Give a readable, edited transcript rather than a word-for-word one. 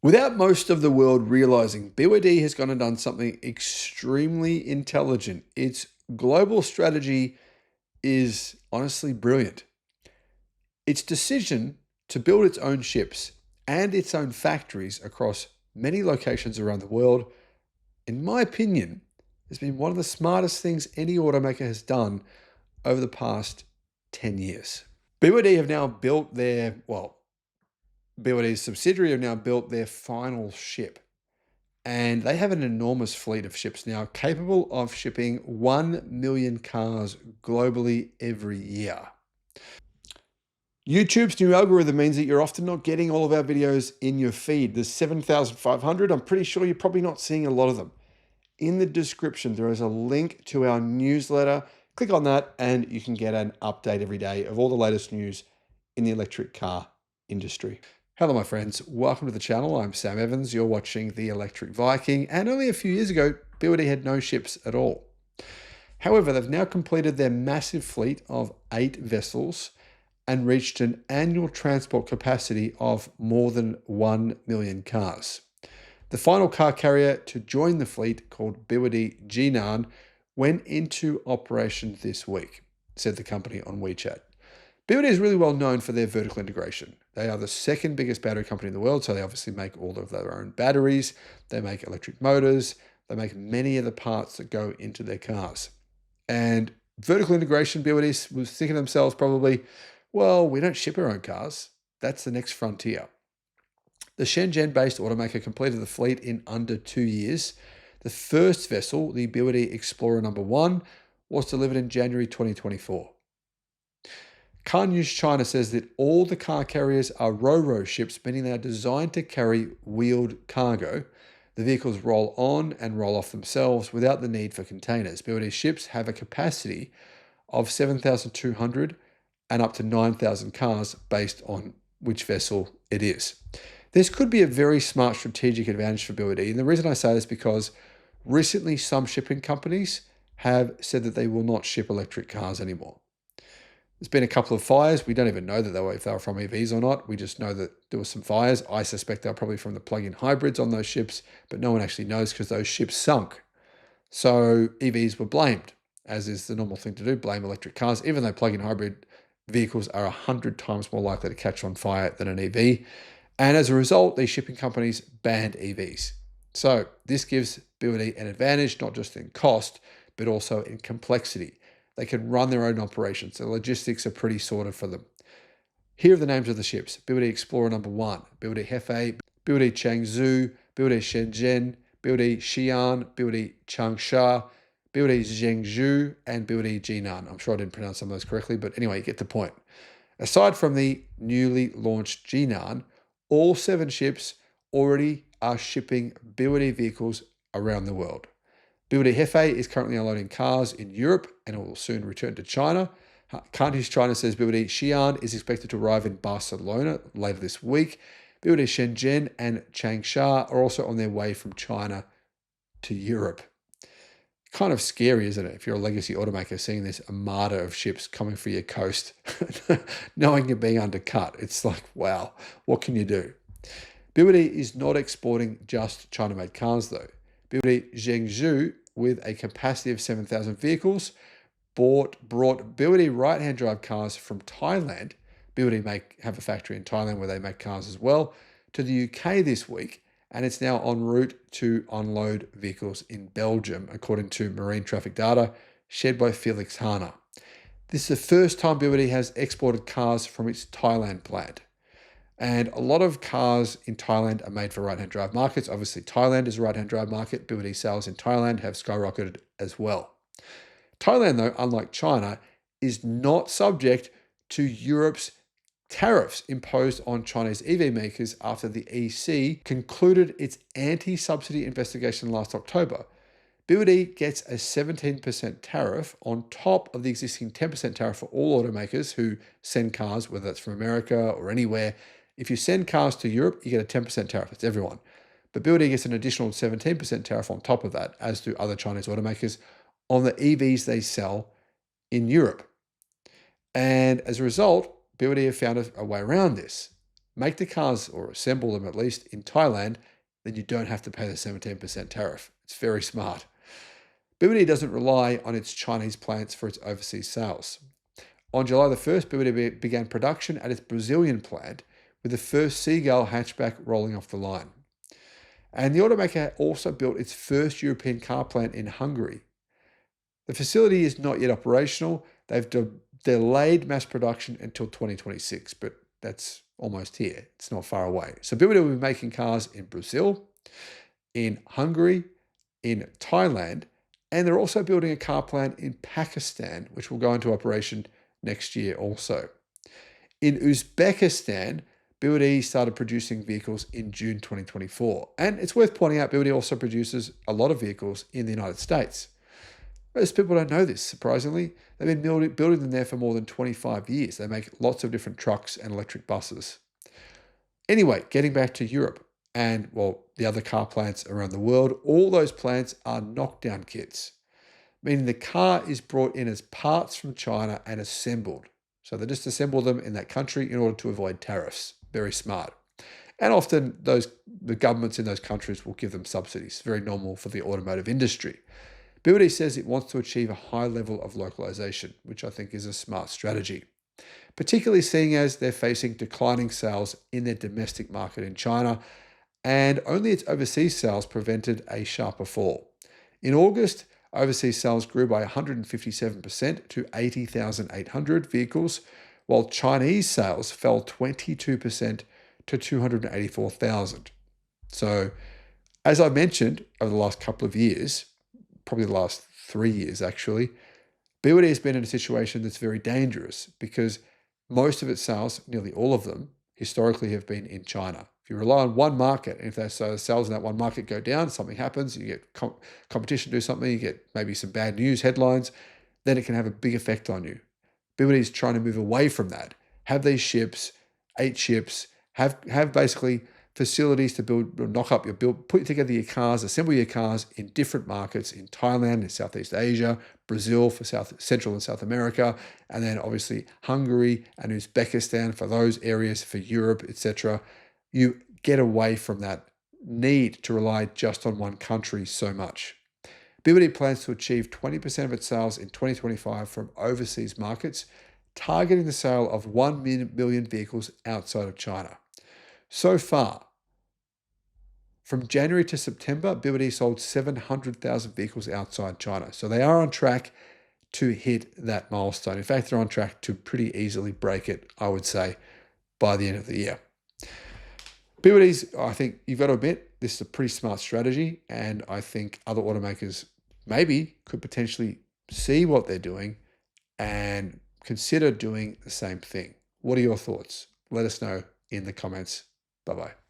Without most of the world realizing, BYD has gone and done something extremely intelligent. Its global strategy is honestly brilliant. Its decision to build its own ships and its own factories across many locations around the world, in my opinion, has been one of the smartest things any automaker has done over the past 10 years. BYD have now built BYD's subsidiary have now built their final ship. And they have an enormous fleet of ships now capable of shipping 1 million cars globally every year. YouTube's new algorithm means that you're often not getting all of our videos in your feed. There's 7,500. I'm pretty sure you're probably not seeing a lot of them. In the description, there is a link to our newsletter. Click on that and you can get an update every day of all the latest news in the electric car industry. Hello, my friends. Welcome to the channel. I'm Sam Evans. You're watching the Electric Viking. And only a few years ago, BYD had no ships at all. However, they've now completed their massive fleet of 8 vessels and reached an annual transport capacity of more than 1 million cars. The final car carrier to join the fleet, called BYD Jinan, went into operation this week, said the company on WeChat. BYD is really well known for their vertical integration. They are the second biggest battery company in the world, so they obviously make all of their own batteries. They make electric motors. They make many of the parts that go into their cars. And vertical integration, BYD was thinking to themselves probably, well, we don't ship our own cars. That's the next frontier. The Shenzhen-based automaker completed the fleet in under 2 years. The first vessel, the BYD Explorer No. 1, was delivered in January 2024. Car News China says that all the car carriers are ro-ro ships, meaning they are designed to carry wheeled cargo. The vehicles roll on and roll off themselves without the need for containers. BYD ships have a capacity of 7,200 and up to 9,000 cars based on which vessel it is. This could be a very smart strategic advantage for BYD. And the reason I say this is because recently some shipping companies have said that they will not ship electric cars anymore. There's been a couple of fires. We don't even know that if they were from EVs or not. We just know that there were some fires. I suspect they're probably from the plug-in hybrids on those ships, but no one actually knows because those ships sunk. So EVs were blamed, as is the normal thing to do, blame electric cars, even though plug-in hybrid vehicles are 100 times more likely to catch on fire than an EV. And as a result, these shipping companies banned EVs. So this gives BYD an advantage, not just in cost, but also in complexity. They can run their own operations. The logistics are pretty sorted for them. Here are the names of the ships: BYD Explorer No. 1, BYD Hefei, BYD Changzhou, BYD Shenzhen, BYD Xi'an, BYD Changsha, BYD Zhengzhou, and BYD Jinan. I'm sure I didn't pronounce some of those correctly, but anyway, you get the point. Aside from the newly launched Jinan, all 7 ships already are shipping BYD vehicles around the world. BYD Hefei is currently unloading cars in Europe and it will soon return to China. Car News China says BYD Xi'an is expected to arrive in Barcelona later this week. BYD Shenzhen and Changsha are also on their way from China to Europe. Kind of scary, isn't it? If you're a legacy automaker, seeing this armada of ships coming for your coast, knowing you're being undercut. It's like, wow, what can you do? BYD is not exporting just China-made cars though. BYD Zhengzhou, with a capacity of 7,000 vehicles, brought BYD right-hand drive cars from Thailand. BYD have a factory in Thailand where they make cars as well, to the UK this week, and it's now en route to unload vehicles in Belgium, according to marine traffic data shared by Felix Hana. This is the first time BYD has exported cars from its Thailand plant. And a lot of cars in Thailand are made for right-hand drive markets. Obviously, Thailand is a right-hand drive market. BYD sales in Thailand have skyrocketed as well. Thailand, though, unlike China, is not subject to Europe's tariffs imposed on Chinese EV makers after the EC concluded its anti-subsidy investigation last October. BYD gets a 17% tariff on top of the existing 10% tariff for all automakers who send cars, whether that's from America or anywhere. If you send cars to Europe, you get a 10% tariff. It's everyone. But BYD gets an additional 17% tariff on top of that, as do other Chinese automakers, on the EVs they sell in Europe. And as a result, BYD have found a way around this. make the cars or assemble them at least in Thailand, then you don't have to pay the 17% tariff. It's very smart. BYD doesn't rely on its Chinese plants for its overseas sales. On July the 1st, BYD began production at its Brazilian plant, with the first Seagull hatchback rolling off the line. And the automaker also built its first European car plant in Hungary. The facility is not yet operational. They've delayed mass production until 2026, but that's almost here. It's not far away. So BYD will be making cars in Brazil, in Hungary, in Thailand, and they're also building a car plant in Pakistan, which will go into operation next year also. In Uzbekistan, BYD started producing vehicles in June 2024. And it's worth pointing out, BYD also produces a lot of vehicles in the United States. Most people don't know this, surprisingly. They've been building them there for more than 25 years. They make lots of different trucks and electric buses. Anyway, getting back to Europe and, well, the other car plants around the world, all those plants are knockdown kits, meaning the car is brought in as parts from China and assembled. So they just assemble them in that country in order to avoid tariffs. Very smart. And often the governments in those countries will give them subsidies. Very normal for the automotive industry. BYD says it wants to achieve a high level of localization, which I think is a smart strategy, particularly seeing as they're facing declining sales in their domestic market in China, and only its overseas sales prevented a sharper fall. In August, overseas sales grew by 157% to 80,800 vehicles, while Chinese sales fell 22% to 284,000. So, as I mentioned, over the last couple of years, probably the last 3 years actually, BYD has been in a situation that's very dangerous because most of its sales, nearly all of them, historically have been in China. If you rely on one market, and if those sales in that one market go down, something happens, you get competition do something, you get maybe some bad news headlines, then it can have a big effect on you. BYD is trying to move away from that. Have these ships, 8 ships, have basically facilities to put together your cars, assemble your cars in different markets in Thailand, in Southeast Asia, Brazil for Central and South America, and then obviously Hungary and Uzbekistan for those areas, for Europe, etc. You get away from that need to rely just on one country so much. BYD plans to achieve 20% of its sales in 2025 from overseas markets, targeting the sale of 1 million vehicles outside of China. So far, from January to September, BYD sold 700,000 vehicles outside China. So they are on track to hit that milestone. In fact, they're on track to pretty easily break it, I would say, by the end of the year. BYD's, I think you've got to admit, this is a pretty smart strategy, and I think other automakers maybe could potentially see what they're doing and consider doing the same thing. What are your thoughts? Let us know in the comments. Bye-bye.